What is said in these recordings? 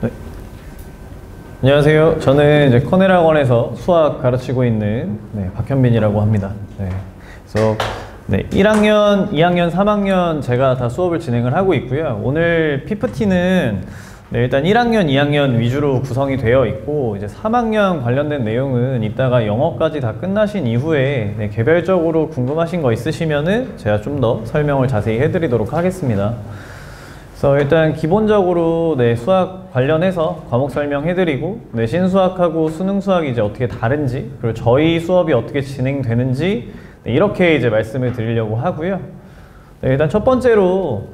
네. 안녕하세요. 저는 이제 커넬학원에서 수학 가르치고 있는 박현빈이라고 합니다. 그래서 1학년, 2학년, 3학년 제가 다 수업을 진행을 하고 있고요. 오늘 PPT는 일단 1학년, 2학년 위주로 구성이 되어 있고, 이제 3학년 관련된 내용은 이따가 영어까지 다 끝나신 이후에 개별적으로 궁금하신 거 있으시면은 제가 좀 더 설명을 자세히 해드리도록 하겠습니다. 그래서 일단 기본적으로 수학 관련해서 과목 설명해드리고, 내신 수학하고 수능 수학이 이제 어떻게 다른지, 그리고 저희 수업이 어떻게 진행되는지 이렇게 이제 말씀을 드리려고 하고요. 일단 첫 번째로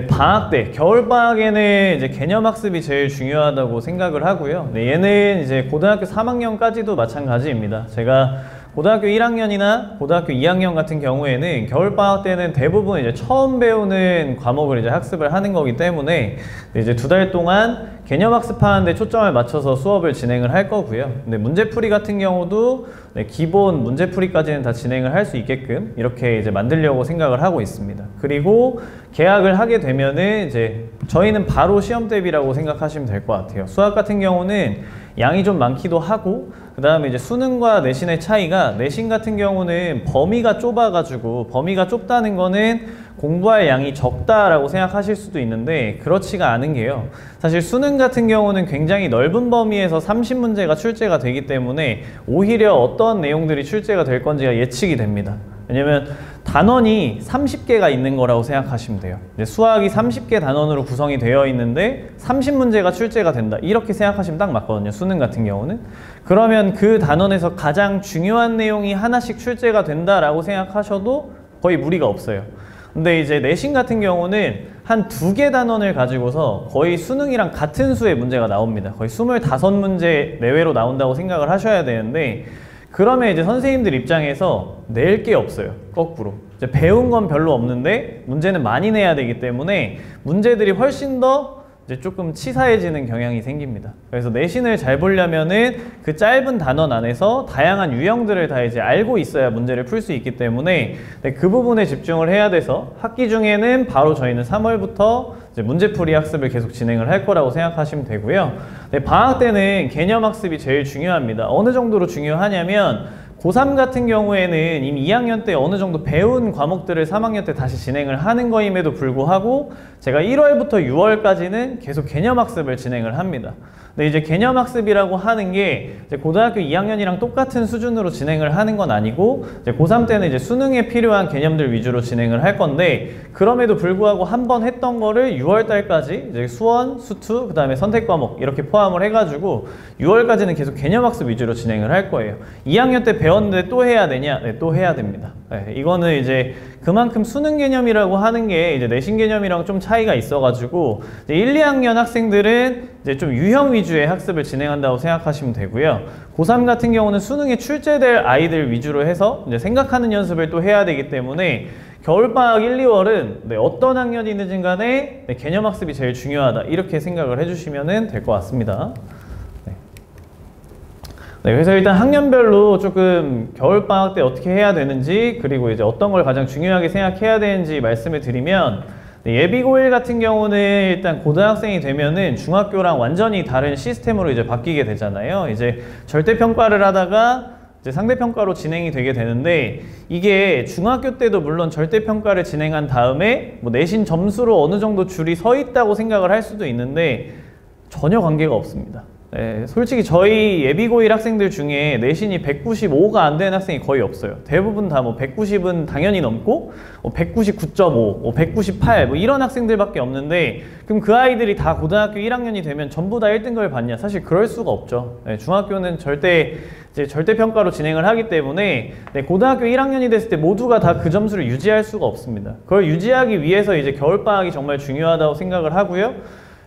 방학 때, 겨울방학에는 이제 개념학습이 제일 중요하다고 생각을 하고요. 얘는 이제 고등학교 3학년까지도 마찬가지입니다. 제가 고등학교 1학년이나 고등학교 2학년 같은 경우에는 겨울방학 때는 대부분 이제 처음 배우는 과목을 이제 학습을 하는 거기 때문에 이제 2달 동안 개념학습하는 데 초점을 맞춰서 수업을 진행을 할 거고요. 근데 문제풀이 같은 경우도 기본 문제풀이까지는 다 진행을 할 수 있게끔 이렇게 이제 만들려고 생각을 하고 있습니다. 그리고 개학을 하게 되면은 이제 저희는 바로 시험 대비라고 생각하시면 될 것 같아요. 수학 같은 경우는 양이 좀 많기도 하고, 그 다음에 이제 수능과 내신의 차이가, 내신 같은 경우는 범위가 좁아가지고, 범위가 좁다는 거는 공부할 양이 적다라고 생각하실 수도 있는데 그렇지가 않은 게요. 사실 수능 같은 경우는 굉장히 넓은 범위에서 30문제가 출제가 되기 때문에 오히려 어떤 내용들이 출제가 될 건지가 예측이 됩니다. 왜냐면 단원이 30개가 있는 거라고 생각하시면 돼요. 수학이 30개 단원으로 구성이 되어 있는데 30문제가 출제가 된다, 이렇게 생각하시면 딱 맞거든요. 수능 같은 경우는. 그러면 그 단원에서 가장 중요한 내용이 하나씩 출제가 된다라고 생각하셔도 거의 무리가 없어요. 근데 이제 내신 같은 경우는 한 2개 단원을 가지고서 거의 수능이랑 같은 수의 문제가 나옵니다. 거의 25문제 내외로 나온다고 생각을 하셔야 되는데, 그러면 이제 선생님들 입장에서 낼 게 없어요. 거꾸로. 이제 배운 건 별로 없는데 문제는 많이 내야 되기 때문에 문제들이 훨씬 더 이제 조금 치사해지는 경향이 생깁니다. 그래서 내신을 잘 보려면은 그 짧은 단원 안에서 다양한 유형들을 다 이제 알고 있어야 문제를 풀 수 있기 때문에 그 부분에 집중을 해야 돼서 학기 중에는 바로 저희는 3월부터 이제 문제풀이 학습을 계속 진행을 할 거라고 생각하시면 되고요. 방학 때는 개념학습이 제일 중요합니다. 어느 정도로 중요하냐면 고3 같은 경우에는 이미 2학년 때 어느 정도 배운 과목들을 3학년 때 다시 진행을 하는 거임에도 불구하고 제가 1월부터 6월까지는 계속 개념학습을 진행을 합니다. 근데 이제 개념학습이라고 하는 게 이제 고등학교 2학년이랑 똑같은 수준으로 진행을 하는 건 아니고, 이제 고3 때는 이제 수능에 필요한 개념들 위주로 진행을 할 건데, 그럼에도 불구하고 한 번 했던 거를 6월 달까지 이제 수원, 수투, 그 다음에 선택 과목 이렇게 포함을 해가지고 6월까지는 계속 개념학습 위주로 진행을 할 거예요. 2학년 때 배웠는데 또 해야 되냐? 네, 또 해야 됩니다. 이거는 이제 그만큼 수능 개념이라고 하는 게 이제 내신 개념이랑 좀 차이가 있어가지고 이제 1, 2학년 학생들은 이제 좀 유형 위주의 학습을 진행한다고 생각하시면 되고요. 고3 같은 경우는 수능에 출제될 아이들 위주로 해서 이제 생각하는 연습을 또 해야 되기 때문에 겨울방학 1, 2월은 어떤 학년이든 간에 개념학습이 제일 중요하다, 이렇게 생각을 해주시면 될 것 같습니다. 그래서 일단 학년별로 조금 겨울방학 때 어떻게 해야 되는지, 그리고 이제 어떤 걸 가장 중요하게 생각해야 되는지 말씀을 드리면, 예비고1 같은 경우는 일단 고등학생이 되면은 중학교랑 완전히 다른 시스템으로 이제 바뀌게 되잖아요. 이제 절대평가를 하다가 이제 상대평가로 진행이 되게 되는데, 이게 중학교 때도 물론 절대평가를 진행한 다음에 뭐 내신 점수로 어느 정도 줄이 서 있다고 생각을 할 수도 있는데 전혀 관계가 없습니다. 솔직히 저희 예비고1 학생들 중에 내신이 195가 안 되는 학생이 거의 없어요. 대부분 다 뭐 190은 당연히 넘고 199.5, 198 뭐 이런 학생들밖에 없는데, 그럼 그 아이들이 다 고등학교 1학년이 되면 전부 다 1등급을 받냐? 사실 그럴 수가 없죠. 중학교는 절대평가로 진행을 하기 때문에 고등학교 1학년이 됐을 때 모두가 다 그 점수를 유지할 수가 없습니다. 그걸 유지하기 위해서 이제 겨울방학이 정말 중요하다고 생각을 하고요.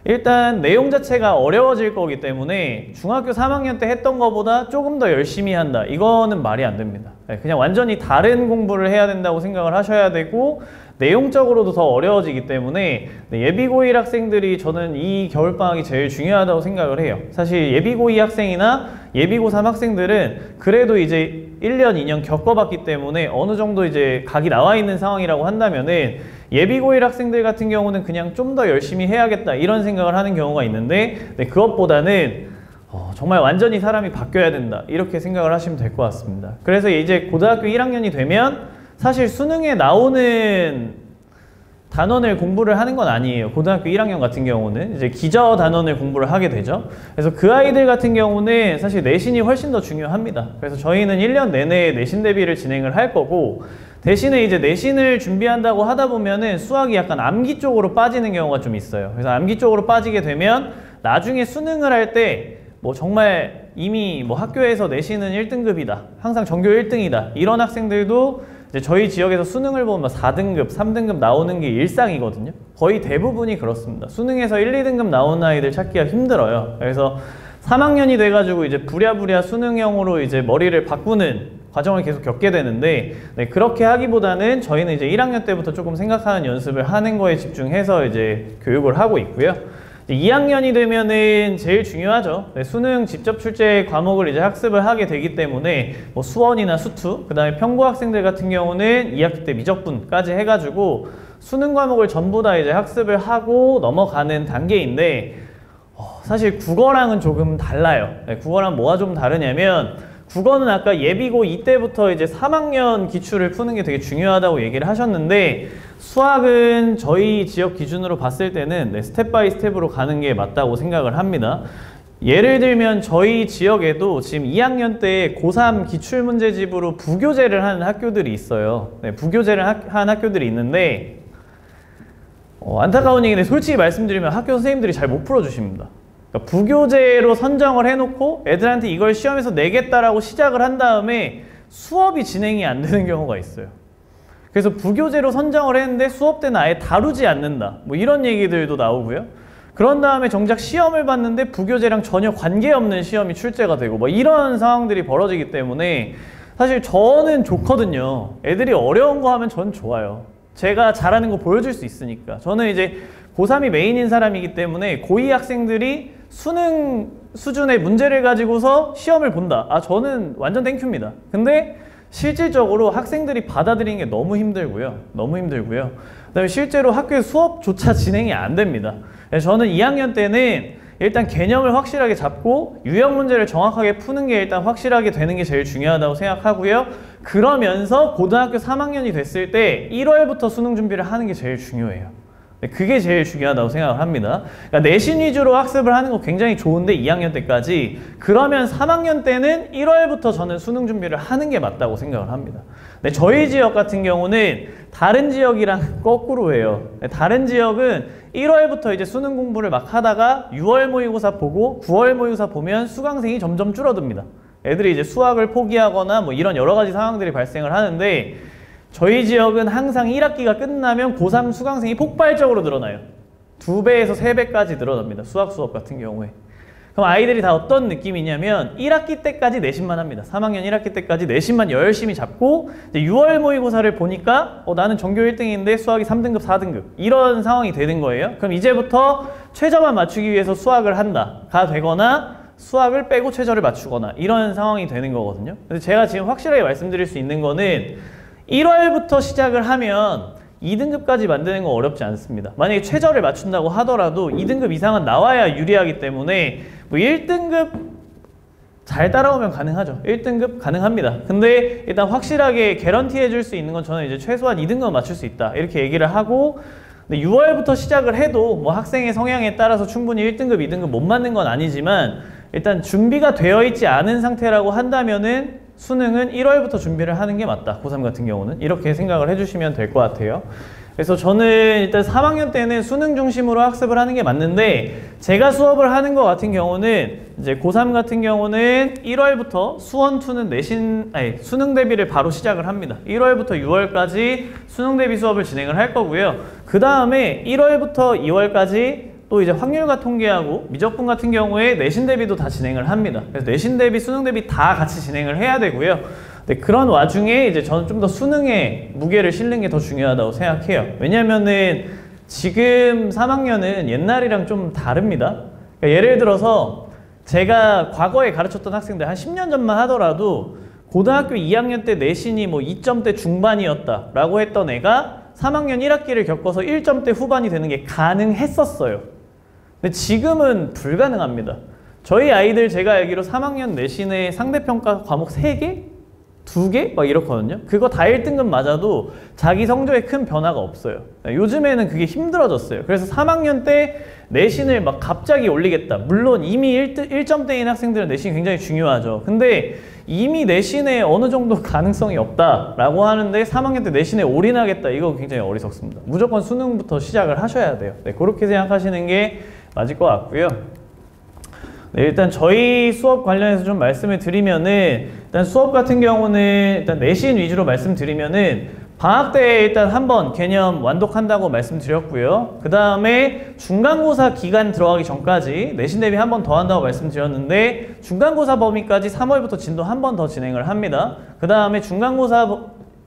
일단 내용 자체가 어려워질 거기 때문에 중학교 3학년 때 했던 것보다 조금 더 열심히 한다, 이거는 말이 안 됩니다. 그냥 완전히 다른 공부를 해야 된다고 생각을 하셔야 되고, 내용적으로도 더 어려워지기 때문에 예비고1 학생들이 저는 이 겨울방학이 제일 중요하다고 생각을 해요. 사실 예비고2 학생이나 예비고3 학생들은 그래도 이제 1년, 2년 겪어봤기 때문에 어느 정도 이제 각이 나와 있는 상황이라고 한다면은 예비고1 학생들 같은 경우는 그냥 좀 더 열심히 해야겠다 이런 생각을 하는 경우가 있는데 네, 그것보다는 정말 완전히 사람이 바뀌어야 된다 이렇게 생각을 하시면 될 것 같습니다. 그래서 이제 고등학교 1학년이 되면 사실 수능에 나오는 단원을 공부를 하는 건 아니에요. 고등학교 1학년 같은 경우는 이제 기저 단원을 공부를 하게 되죠. 그래서 그 아이들 같은 경우는 사실 내신이 훨씬 더 중요합니다. 그래서 저희는 1년 내내 내신 대비를 진행을 할 거고 대신에 이제 내신을 준비한다고 하다 보면은 수학이 약간 암기 쪽으로 빠지는 경우가 좀 있어요. 그래서 암기 쪽으로 빠지게 되면 나중에 수능을 할 때 뭐 정말 이미 뭐 학교에서 내신은 1등급이다. 항상 전교 1등이다. 이런 학생들도 이제 저희 지역에서 수능을 보면 4등급, 3등급 나오는 게 일상이거든요. 거의 대부분이 그렇습니다. 수능에서 1, 2등급 나오는 아이들 찾기가 힘들어요. 그래서 3학년이 돼가지고 이제 부랴부랴 수능형으로 이제 머리를 바꾸는 과정을 계속 겪게 되는데 네, 그렇게 하기보다는 저희는 이제 1학년 때부터 조금 생각하는 연습을 하는 거에 집중해서 이제 교육을 하고 있고요. 2학년이 되면은 제일 중요하죠. 네, 수능 직접 출제 과목을 이제 학습을 하게 되기 때문에 뭐 수원이나 수투, 그 다음에 평고 학생들 같은 경우는 2학기 때 미적분까지 해가지고 수능 과목을 전부 다 이제 학습을 하고 넘어가는 단계인데 사실 국어랑은 조금 달라요. 네, 국어랑 뭐가 좀 다르냐면 국어는 아까 예비고 이때부터 이제 3학년 기출을 푸는 게 되게 중요하다고 얘기를 하셨는데 수학은 저희 지역 기준으로 봤을 때는 네, 스텝 바이 스텝으로 가는 게 맞다고 생각을 합니다. 예를 들면 저희 지역에도 지금 2학년 때 고3 기출문제집으로 부교재를 하는 학교들이 있어요. 네, 부교재를 한 학교들이 있는데 안타까운 얘기인데 솔직히 말씀드리면 학교 선생님들이 잘 못 풀어주십니다. 그러니까 부교재로 선정을 해놓고 애들한테 이걸 시험에서 내겠다라고 시작을 한 다음에 수업이 진행이 안 되는 경우가 있어요. 그래서 부교재로 선정을 했는데 수업 때는 아예 다루지 않는다. 뭐 이런 얘기들도 나오고요. 그런 다음에 정작 시험을 봤는데 부교재랑 전혀 관계없는 시험이 출제가 되고 뭐 이런 상황들이 벌어지기 때문에 사실 저는 좋거든요. 애들이 어려운 거 하면 전 좋아요. 제가 잘하는 거 보여줄 수 있으니까. 저는 이제 고3이 메인인 사람이기 때문에 고2 학생들이 수능 수준의 문제를 가지고서 시험을 본다. 저는 완전 땡큐입니다. 근데 실질적으로 학생들이 받아들이는 게 너무 힘들고요. 너무 힘들고요. 그다음에 실제로 학교에 수업조차 진행이 안 됩니다. 저는 2학년 때는 일단 개념을 확실하게 잡고 유형 문제를 정확하게 푸는 게 일단 확실하게 되는 게 제일 중요하다고 생각하고요. 그러면서 고등학교 3학년이 됐을 때 1월부터 수능 준비를 하는 게 제일 중요해요. 그게 제일 중요하다고 생각을 합니다. 그러니까 내신 위주로 학습을 하는 거 굉장히 좋은데 2학년 때까지 그러면 3학년 때는 1월부터 저는 수능 준비를 하는 게 맞다고 생각을 합니다. 네, 저희 지역 같은 경우는 다른 지역이랑 거꾸로 해요. 다른 지역은 1월부터 이제 수능 공부를 막 하다가 6월 모의고사 보고 9월 모의고사 보면 수강생이 점점 줄어듭니다. 애들이 이제 수학을 포기하거나 뭐 이런 여러 가지 상황들이 발생을 하는데 저희 지역은 항상 1학기가 끝나면 고3 수강생이 폭발적으로 늘어나요. 2배에서 3배까지 늘어납니다. 수학 수업 같은 경우에. 그럼 아이들이 다 어떤 느낌이냐면 1학기 때까지 내신만 합니다. 3학년 1학기 때까지 내신만 열심히 잡고 이제 6월 모의고사를 보니까 나는 전교 1등인데 수학이 3등급, 4등급 이런 상황이 되는 거예요. 그럼 이제부터 최저만 맞추기 위해서 수학을 한다가 되거나 수학을 빼고 최저를 맞추거나 이런 상황이 되는 거거든요. 그래서 제가 지금 확실하게 말씀드릴 수 있는 거는 1월부터 시작을 하면 2등급까지 만드는 거 어렵지 않습니다. 만약에 최저를 맞춘다고 하더라도 2등급 이상은 나와야 유리하기 때문에 뭐 1등급 잘 따라오면 가능하죠. 1등급 가능합니다. 근데 일단 확실하게 개런티 해줄 수 있는 건 저는 이제 최소한 2등급 맞출 수 있다 이렇게 얘기를 하고 근데 6월부터 시작을 해도 뭐 학생의 성향에 따라서 충분히 1등급, 2등급 못 맞는 건 아니지만 일단 준비가 되어 있지 않은 상태라고 한다면은 수능은 1월부터 준비를 하는 게 맞다. 고3 같은 경우는. 이렇게 생각을 해주시면 될 것 같아요. 그래서 저는 일단 3학년 때는 수능 중심으로 학습을 하는 게 맞는데 제가 수업을 하는 것 같은 경우는 이제 고3 같은 경우는 1월부터 수원2는 수능 대비를 바로 시작을 합니다. 1월부터 6월까지 수능 대비 수업을 진행을 할 거고요. 그 다음에 1월부터 2월까지 또 이제 확률과 통계하고 미적분 같은 경우에 내신 대비도 다 진행을 합니다. 그래서 내신 대비, 수능 대비 다 같이 진행을 해야 되고요. 네, 그런 와중에 이제 저는 좀 더 수능에 무게를 실는 게 더 중요하다고 생각해요. 왜냐면은 지금 3학년은 옛날이랑 좀 다릅니다. 그러니까 예를 들어서 제가 과거에 가르쳤던 학생들 한 10년 전만 하더라도 고등학교 2학년 때 내신이 뭐 2점대 중반이었다 라고 했던 애가 3학년 1학기를 겪어서 1점대 후반이 되는 게 가능했었어요. 근데 지금은 불가능합니다. 저희 아이들 제가 알기로 3학년 내신에 상대평가 과목 3개? 2개? 막 이렇거든요. 그거 다 1등급 맞아도 자기 성적에 큰 변화가 없어요. 요즘에는 그게 힘들어졌어요. 그래서 3학년 때 내신을 막 갑자기 올리겠다. 물론 이미 1점대인 학생들은 내신이 굉장히 중요하죠. 근데 이미 내신에 어느 정도 가능성이 없다라고 하는데 3학년 때 내신에 올인하겠다. 이거 굉장히 어리석습니다. 무조건 수능부터 시작을 하셔야 돼요. 네, 그렇게 생각하시는 게 맞을 것 같고요. 네, 일단 저희 수업 관련해서 좀 말씀을 드리면은 일단 수업 같은 경우는 일단 내신 위주로 말씀드리면은 방학 때 일단 한번 개념 완독한다고 말씀드렸고요. 그 다음에 중간고사 기간 들어가기 전까지 내신 대비 한 번 더 한다고 말씀드렸는데 중간고사 범위까지 3월부터 진도 한 번 더 진행을 합니다. 그 다음에 중간고사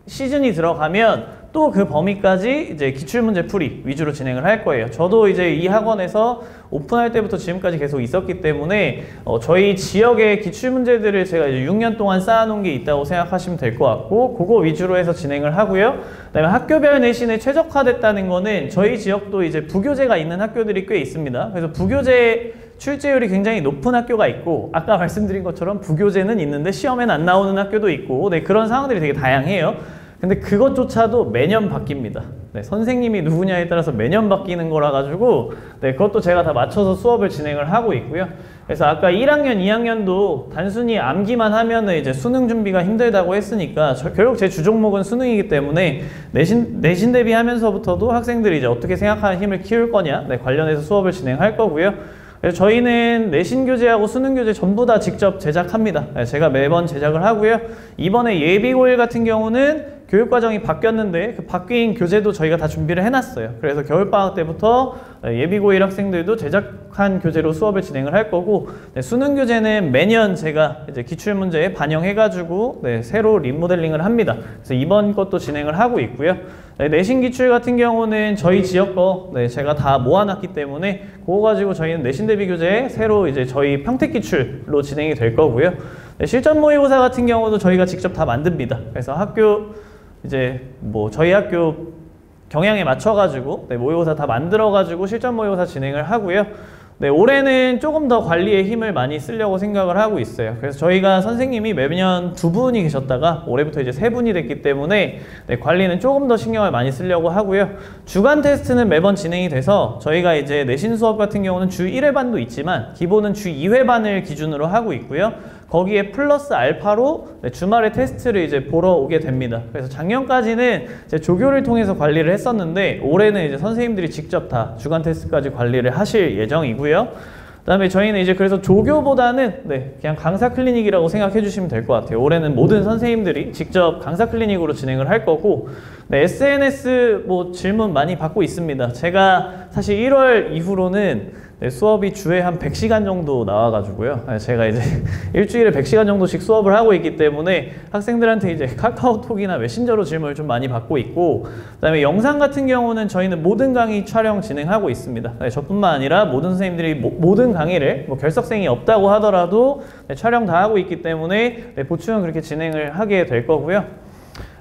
시즌이 들어가면 또 그 범위까지 이제 기출문제 풀이 위주로 진행을 할 거예요. 저도 이제 이 학원에서 오픈할 때부터 지금까지 계속 있었기 때문에 저희 지역의 기출문제들을 제가 이제 6년 동안 쌓아놓은 게 있다고 생각하시면 될 것 같고 그거 위주로 해서 진행을 하고요. 그다음에 학교별 내신에 최적화됐다는 거는 저희 지역도 이제 부교재가 있는 학교들이 꽤 있습니다. 그래서 부교재 출제율이 굉장히 높은 학교가 있고 아까 말씀드린 것처럼 부교재는 있는데 시험에는 안 나오는 학교도 있고 네, 그런 상황들이 되게 다양해요. 근데 그것조차도 매년 바뀝니다. 네, 선생님이 누구냐에 따라서 매년 바뀌는 거라 가지고 네, 그것도 제가 다 맞춰서 수업을 진행을 하고 있고요. 그래서 아까 1학년, 2학년도 단순히 암기만 하면은 이제 수능 준비가 힘들다고 했으니까 결국 제 주종목은 수능이기 때문에 내신 대비하면서부터도 학생들이 이제 어떻게 생각하는 힘을 키울 거냐 네, 관련해서 수업을 진행할 거고요. 그래서 저희는 내신 교재하고 수능 교재 전부 다 직접 제작합니다. 네, 제가 매번 제작을 하고요. 이번에 예비고일 같은 경우는 교육과정이 바뀌었는데 그 바뀐 교재도 저희가 다 준비를 해놨어요. 그래서 겨울방학 때부터 예비고1 학생들도 제작한 교재로 수업을 진행을 할 거고 네, 수능 교재는 매년 제가 이제 기출문제에 반영해가지고 네, 새로 리모델링을 합니다. 그래서 이번 것도 진행을 하고 있고요. 네, 내신 기출 같은 경우는 저희 지역 거 네, 제가 다 모아놨기 때문에 그거 가지고 저희는 내신 대비 교재 새로 이제 저희 평택 기출로 진행이 될 거고요. 네, 실전 모의고사 같은 경우도 저희가 직접 다 만듭니다. 그래서 학교 이제 뭐 저희 학교 경향에 맞춰가지고 네, 모의고사 다 만들어가지고 실전 모의고사 진행을 하고요. 네, 올해는 조금 더 관리에 힘을 많이 쓰려고 생각을 하고 있어요. 그래서 저희가 선생님이 매년 2분이 계셨다가 올해부터 이제 3분이 됐기 때문에 네, 관리는 조금 더 신경을 많이 쓰려고 하고요. 주간 테스트는 매번 진행이 돼서 저희가 이제 내신 수업 같은 경우는 주 1회반도 있지만 기본은 주 2회반을 기준으로 하고 있고요. 거기에 플러스 알파로 네, 주말에 테스트를 이제 보러 오게 됩니다. 그래서 작년까지는 이제 조교를 통해서 관리를 했었는데 올해는 이제 선생님들이 직접 다 주간 테스트까지 관리를 하실 예정이고요. 그다음에 저희는 이제 그래서 조교보다는 네, 그냥 강사 클리닉이라고 생각해 주시면 될 것 같아요. 올해는 모든 선생님들이 직접 강사 클리닉으로 진행을 할 거고 네, SNS 뭐 질문 많이 받고 있습니다. 제가 사실 1월 이후로는 네, 수업이 주에 한 100시간 정도 나와가지고요. 제가 이제 일주일에 100시간 정도씩 수업을 하고 있기 때문에 학생들한테 이제 카카오톡이나 메신저로 질문을 좀 많이 받고 있고 그 다음에 영상 같은 경우는 저희는 모든 강의 촬영 진행하고 있습니다. 네, 저뿐만 아니라 모든 선생님들이 모든 강의를 뭐 결석생이 없다고 하더라도 네, 촬영 다 하고 있기 때문에 네, 보충은 그렇게 진행을 하게 될 거고요.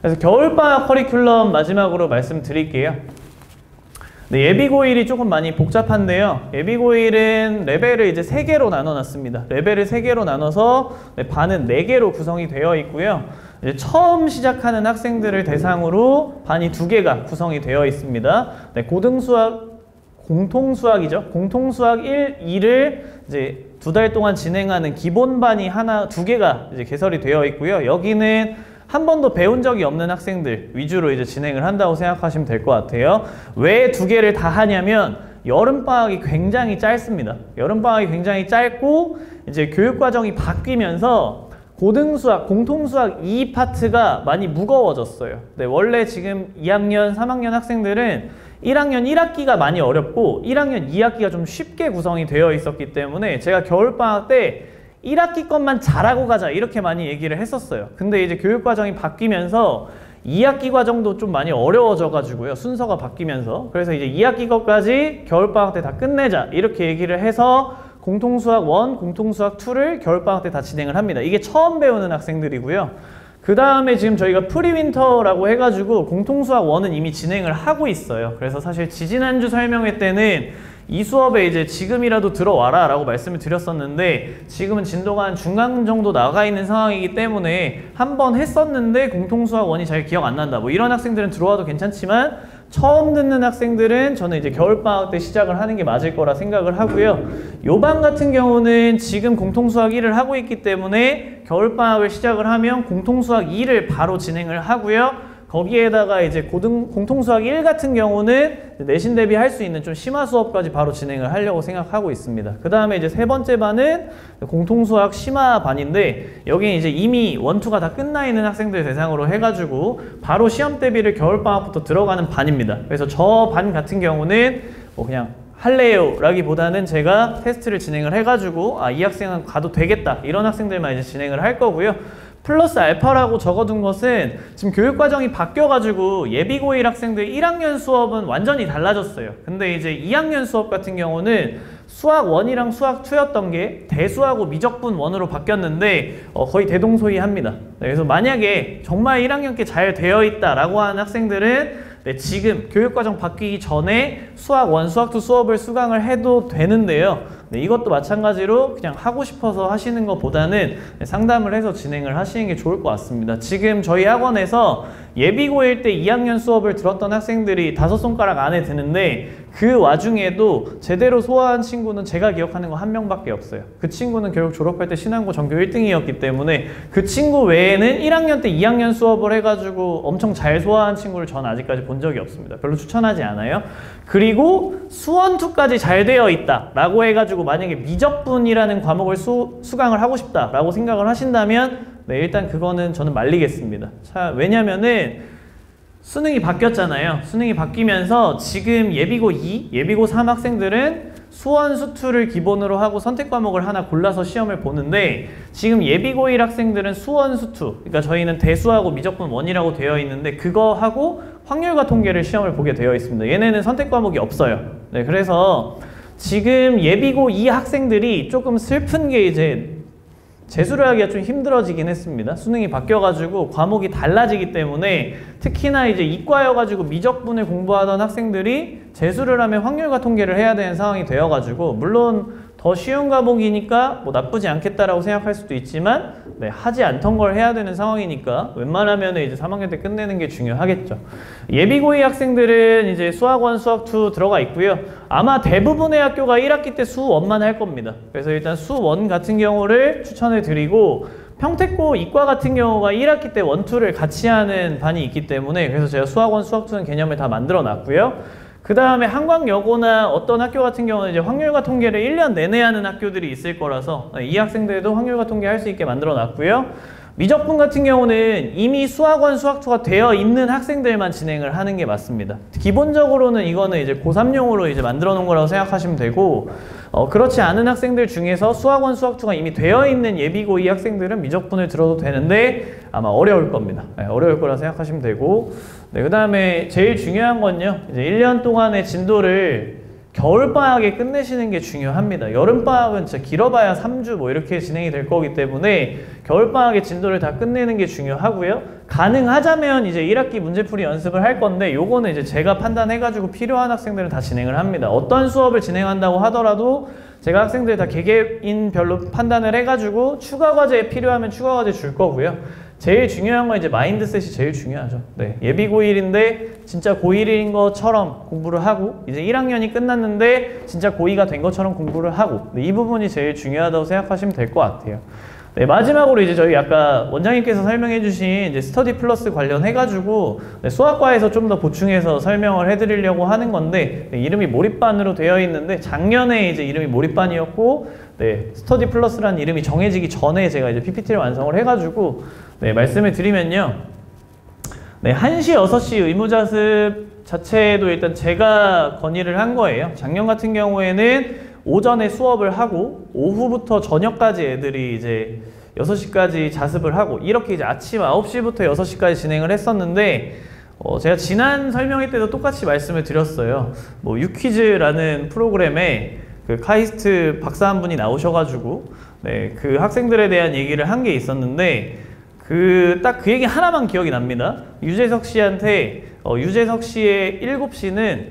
그래서 겨울방학 커리큘럼 마지막으로 말씀드릴게요. 네, 예비고1이 조금 많이 복잡한데요. 예비고1은 레벨을 이제 3개로 나눠놨습니다. 레벨을 3개로 나눠서 네, 반은 4개로 구성이 되어 있고요. 이제 처음 시작하는 학생들을 대상으로 반이 2개가 구성이 되어 있습니다. 네, 고등수학, 공통수학이죠. 공통수학 1, 2를 이제 2달 동안 진행하는 기본반이 2개가 이제 개설이 되어 있고요. 여기는 한 번도 배운 적이 없는 학생들 위주로 이제 진행을 한다고 생각하시면 될 것 같아요. 왜 2개를 다 하냐면 여름방학이 굉장히 짧습니다. 여름방학이 굉장히 짧고 이제 교육과정이 바뀌면서 고등수학, 공통수학 2 파트가 많이 무거워졌어요. 네, 원래 지금 2학년, 3학년 학생들은 1학년 1학기가 많이 어렵고 1학년 2학기가 좀 쉽게 구성이 되어 있었기 때문에 제가 겨울방학 때 1학기 것만 잘하고 가자 이렇게 많이 얘기를 했었어요. 근데 이제 교육과정이 바뀌면서 2학기 과정도 좀 많이 어려워져 가지고요. 순서가 바뀌면서. 그래서 이제 2학기 것까지 겨울방학 때 다 끝내자 이렇게 얘기를 해서 공통수학 1, 공통수학 2를 겨울방학 때 다 진행을 합니다. 이게 처음 배우는 학생들이고요. 그 다음에 지금 저희가 프리윈터라고 해가지고 공통수학 1은 이미 진행을 하고 있어요. 그래서 사실 지지난주 설명회 때는 이 수업에 이제 지금이라도 들어와라 라고 말씀을 드렸었는데 지금은 진도가 한 중간 정도 나가 있는 상황이기 때문에 한 번 했었는데 공통수학 1이 잘 기억 안 난다. 뭐 이런 학생들은 들어와도 괜찮지만 처음 듣는 학생들은 저는 이제 겨울방학 때 시작을 하는 게 맞을 거라 생각을 하고요. 요 반 같은 경우는 지금 공통수학 1을 하고 있기 때문에 겨울방학을 시작을 하면 공통수학 2를 바로 진행을 하고요. 거기에다가 이제 공통수학 1 같은 경우는 내신 대비 할 수 있는 좀 심화 수업까지 바로 진행을 하려고 생각하고 있습니다. 그 다음에 이제 세 번째 반은 공통수학 심화 반인데 여기는 이제 이미 1, 2가 다 끝나 있는 학생들 대상으로 해가지고 바로 시험 대비를 겨울방학부터 들어가는 반입니다. 그래서 저 반 같은 경우는 뭐 그냥 할래요 라기보다는 제가 테스트를 진행을 해가지고 이 학생은 가도 되겠다 이런 학생들만 이제 진행을 할 거고요. 플러스 알파라고 적어둔 것은 지금 교육과정이 바뀌어가지고 예비고1 학생들 1학년 수업은 완전히 달라졌어요. 근데 이제 2학년 수업 같은 경우는 수학 1이랑 수학 2였던 게 대수하고 미적분 1으로 바뀌었는데 거의 대동소이합니다. 그래서 만약에 정말 1학년 게 잘 되어 있다라고 하는 학생들은 지금 교육과정 바뀌기 전에 수학 1, 수학 2 수업을 수강을 해도 되는데요. 이것도 마찬가지로 그냥 하고 싶어서 하시는 것보다는 상담을 해서 진행을 하시는 게 좋을 것 같습니다. 지금 저희 학원에서 예비고1 때 2학년 수업을 들었던 학생들이 5손가락 안에 드는데 그 와중에도 제대로 소화한 친구는 제가 기억하는 거 한 명밖에 없어요. 그 친구는 결국 졸업할 때 신한고 전교 1등이었기 때문에 그 친구 외에는 1학년 때 2학년 수업을 해가지고 엄청 잘 소화한 친구를 저는 아직까지 본 적이 없습니다. 별로 추천하지 않아요. 그리고 수원 2까지 잘 되어 있다 라고 해가지고 만약에 미적분이라는 과목을 수강을 하고 싶다 라고 생각을 하신다면 일단 그거는 저는 말리겠습니다. 왜냐면은 수능이 바뀌었잖아요. 수능이 바뀌면서 지금 예비고 2, 예비고 3 학생들은 수원, 수투를 기본으로 하고 선택 과목을 하나 골라서 시험을 보는데 지금 예비고 1 학생들은 수원, 수투, 그러니까 저희는 대수하고 미적분 1이라고 되어 있는데 그거 하고 확률과 통계를 시험을 보게 되어 있습니다. 얘네는 선택 과목이 없어요. 네, 그래서 지금 예비고 2 학생들이 조금 슬픈 게 이제 재수를 하기가 좀 힘들어지긴 했습니다. 수능이 바뀌어가지고 과목이 달라지기 때문에 특히나 이제 이과여가지고 미적분을 공부하던 학생들이 재수를 하면 확률과 통계를 해야 되는 상황이 되어가지고 물론 더 쉬운 과목이니까 뭐 나쁘지 않겠다라고 생각할 수도 있지만 하지 않던 걸 해야 되는 상황이니까 웬만하면 이제 3학년 때 끝내는 게 중요하겠죠. 예비고2 학생들은 이제 수학 1, 수학 2 들어가 있고요. 아마 대부분의 학교가 1학기 때 수 1만 할 겁니다. 그래서 일단 수 1 같은 경우를 추천을 드리고 평택고 이과 같은 경우가 1학기 때 1, 2를 같이 하는 반이 있기 때문에 그래서 제가 수학 1, 수학 2는 개념을 다 만들어 놨고요. 그 다음에 한광여고나 어떤 학교 같은 경우는 이제 확률과 통계를 1년 내내 하는 학교들이 있을 거라서 이 학생들도 확률과 통계 할 수 있게 만들어 놨고요. 미적분 같은 경우는 이미 수학 1, 수학 2가 되어 있는 학생들만 진행을 하는 게 맞습니다. 기본적으로는 이거는 이제 고3용으로 이제 만들어 놓은 거라고 생각하시면 되고 그렇지 않은 학생들 중에서 수학 1, 수학 2가 이미 되어 있는 예비고 2 학생들은 미적분을 들어도 되는데 아마 어려울 겁니다. 어려울 거라 생각하시면 되고 그 다음에 제일 중요한 건요. 이제 1년 동안의 진도를 겨울방학에 끝내시는 게 중요합니다. 여름방학은 진짜 길어봐야 3주 뭐 이렇게 진행이 될 거기 때문에 겨울방학에 진도를 다 끝내는 게 중요하고요. 가능하자면 이제 1학기 문제풀이 연습을 할 건데 요거는 이제 제가 판단해가지고 필요한 학생들은 다 진행을 합니다. 어떤 수업을 진행한다고 하더라도 제가 학생들 다 개개인별로 판단을 해가지고 추가 과제에 필요하면 추가 과제 줄 거고요. 제일 중요한 건 이제 마인드셋이 제일 중요하죠. 예비 고1인데 진짜 고1인 것처럼 공부를 하고 이제 1학년이 끝났는데 진짜 고2가 된 것처럼 공부를 하고 이 부분이 제일 중요하다고 생각하시면 될 것 같아요. 마지막으로 이제 저희 아까 원장님께서 설명해 주신 이제 스터디 플러스 관련해가지고 수학과에서 좀 더 보충해서 설명을 해드리려고 하는 건데 이름이 몰입반으로 되어 있는데 작년에 이제 이름이 몰입반이었고 스터디 플러스라는 이름이 정해지기 전에 제가 이제 PPT를 완성을 해가지고 말씀을 드리면요. 1시, 6시 의무자습 자체도 일단 제가 건의를 한 거예요. 작년 같은 경우에는 오전에 수업을 하고 오후부터 저녁까지 애들이 이제 6시까지 자습을 하고 이렇게 이제 아침 9시부터 6시까지 진행을 했었는데 제가 지난 설명회 때도 똑같이 말씀을 드렸어요. 뭐 유퀴즈라는 프로그램에 그 카이스트 박사 한 분이 나오셔가지고 그 학생들에 대한 얘기를 한 게 있었는데 딱 그 얘기 하나만 기억이 납니다. 유재석 씨한테 유재석 씨의 7시는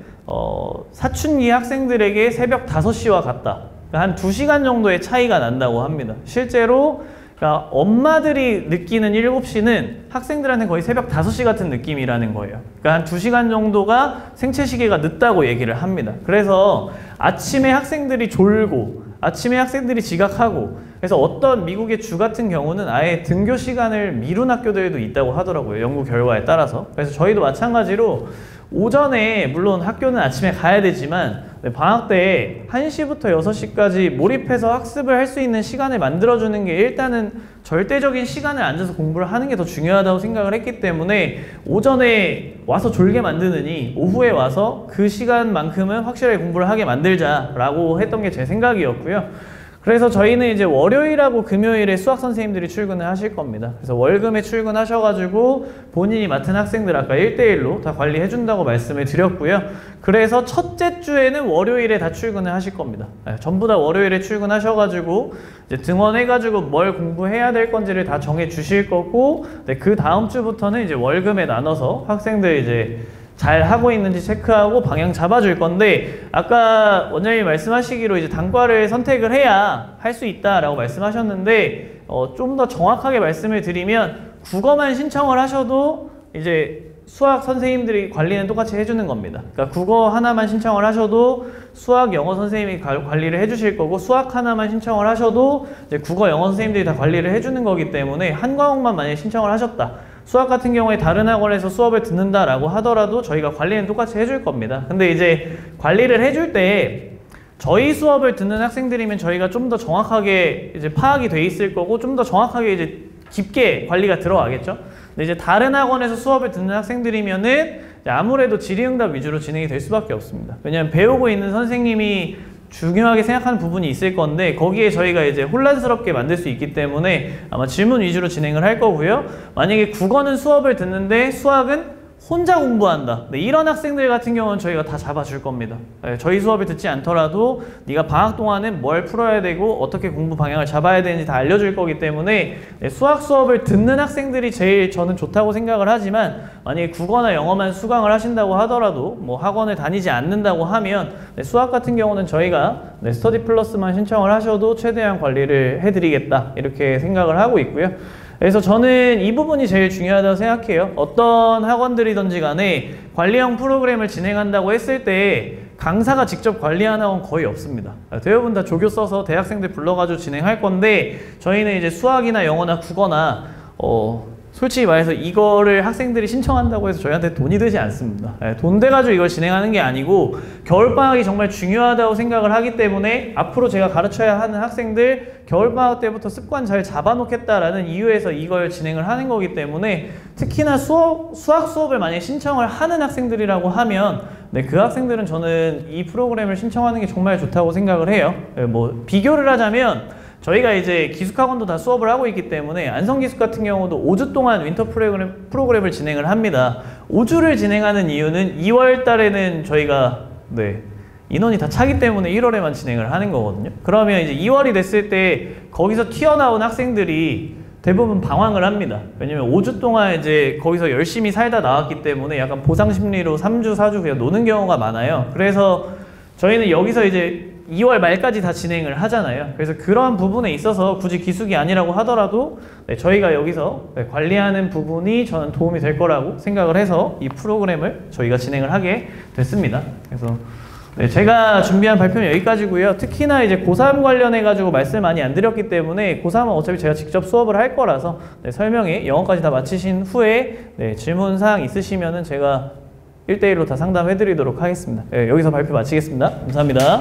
사춘기 학생들에게 새벽 5시와 같다. 그러니까 한 2시간 정도의 차이가 난다고 합니다. 실제로 그러니까 엄마들이 느끼는 7시는 학생들한테 거의 새벽 5시 같은 느낌이라는 거예요. 그러니까 한 2시간 정도가 생체 시계가 늦다고 얘기를 합니다. 그래서 아침에 학생들이 졸고 아침에 학생들이 지각하고 그래서 어떤 미국의 주 같은 경우는 아예 등교 시간을 미룬 학교들도 있다고 하더라고요. 연구 결과에 따라서. 그래서 저희도 마찬가지로 오전에 물론 학교는 아침에 가야 되지만 방학 때 1시부터 6시까지 몰입해서 학습을 할 수 있는 시간을 만들어주는 게 일단은 절대적인 시간을 앉아서 공부를 하는 게 더 중요하다고 생각을 했기 때문에 오전에 와서 졸게 만드느니 오후에 와서 그 시간만큼은 확실하게 공부를 하게 만들자라고 했던 게 제 생각이었고요. 그래서 저희는 이제 월요일하고 금요일에 수학 선생님들이 출근을 하실 겁니다. 그래서 월금에 출근하셔가지고 본인이 맡은 학생들 아까 1대1로 다 관리해 준다고 말씀을 드렸고요. 그래서 첫째 주에는 월요일에 다 출근을 하실 겁니다. 전부 다 월요일에 출근하셔가지고 이제 등원해가지고 뭘 공부해야 될 건지를 다 정해 주실 거고, 그 다음 주부터는 이제 월금에 나눠서 학생들 이제 잘 하고 있는지 체크하고 방향 잡아줄 건데, 아까 원장님이 말씀하시기로 이제 단과를 선택을 해야 할 수 있다라고 말씀하셨는데, 좀 더 정확하게 말씀을 드리면 국어만 신청을 하셔도 이제 수학 선생님들이 관리는 똑같이 해주는 겁니다. 그러니까 국어 하나만 신청을 하셔도 수학, 영어 선생님이 관리를 해주실 거고, 수학 하나만 신청을 하셔도 이제 국어, 영어 선생님들이 다 관리를 해주는 거기 때문에 한 과목만 만약에 신청을 하셨다. 수학 같은 경우에 다른 학원에서 수업을 듣는다라고 하더라도 저희가 관리는 똑같이 해줄 겁니다. 근데 이제 관리를 해줄 때 저희 수업을 듣는 학생들이면 저희가 좀 더 정확하게 이제 파악이 돼 있을 거고, 좀 더 정확하게 이제 깊게 관리가 들어가겠죠. 근데 이제 다른 학원에서 수업을 듣는 학생들이면은 아무래도 질의응답 위주로 진행이 될 수밖에 없습니다. 왜냐하면 배우고 있는 선생님이 중요하게 생각하는 부분이 있을 건데 거기에 저희가 이제 혼란스럽게 만들 수 있기 때문에 아마 질문 위주로 진행을 할 거고요. 만약에 국어는 수업을 듣는데 수학은 혼자 공부한다. 이런 학생들 같은 경우는 저희가 다 잡아줄 겁니다. 저희 수업을 듣지 않더라도 네가 방학 동안은 뭘 풀어야 되고 어떻게 공부 방향을 잡아야 되는지 다 알려줄 거기 때문에 수학 수업을 듣는 학생들이 제일 저는 좋다고 생각을 하지만, 만약에 국어나 영어만 수강을 하신다고 하더라도 뭐 학원을 다니지 않는다고 하면 수학 같은 경우는 저희가 스터디 플러스만 신청을 하셔도 최대한 관리를 해드리겠다 이렇게 생각을 하고 있고요. 그래서 저는 이 부분이 제일 중요하다고 생각해요. 어떤 학원들이든지 간에 관리형 프로그램을 진행한다고 했을 때 강사가 직접 관리하는 학원 거의 없습니다. 대부분 다 조교 써서 대학생들 불러가지고 진행할 건데, 저희는 이제 수학이나 영어나 국어나 솔직히 말해서 이거를 학생들이 신청한다고 해서 저희한테 돈이 들지 않습니다. 돈 대가지고 이걸 진행하는 게 아니고 겨울방학이 정말 중요하다고 생각을 하기 때문에 앞으로 제가 가르쳐야 하는 학생들 겨울방학 때부터 습관 잘 잡아놓겠다라는 이유에서 이걸 진행을 하는 거기 때문에, 특히나 수학 수업을 만약에 신청을 하는 학생들이라고 하면 그 학생들은 저는 이 프로그램을 신청하는 게 정말 좋다고 생각을 해요. 뭐 비교를 하자면 저희가 이제 기숙학원도 다 수업을 하고 있기 때문에 안성기숙 같은 경우도 5주 동안 윈터 프로그램을 진행을 합니다. 5주를 진행하는 이유는 2월 달에는 저희가 인원이 다 차기 때문에 1월에만 진행을 하는 거거든요. 그러면 이제 2월이 됐을 때 거기서 튀어나온 학생들이 대부분 방황을 합니다. 왜냐면 5주 동안 이제 거기서 열심히 살다 나왔기 때문에 약간 보상 심리로 3주, 4주 그냥 노는 경우가 많아요. 그래서 저희는 여기서 이제 2월 말까지 다 진행을 하잖아요. 그래서 그러한 부분에 있어서 굳이 기숙이 아니라고 하더라도 저희가 여기서 관리하는 부분이 저는 도움이 될 거라고 생각을 해서 이 프로그램을 저희가 진행을 하게 됐습니다. 그래서 제가 준비한 발표는 여기까지고요. 특히나 이제 고3 관련해가지고 말씀을 많이 안 드렸기 때문에 고3은 어차피 제가 직접 수업을 할 거라서 설명에 영어까지 다 마치신 후에 질문사항 있으시면은 제가 1대1로 다 상담해 드리도록 하겠습니다. 여기서 발표 마치겠습니다. 감사합니다.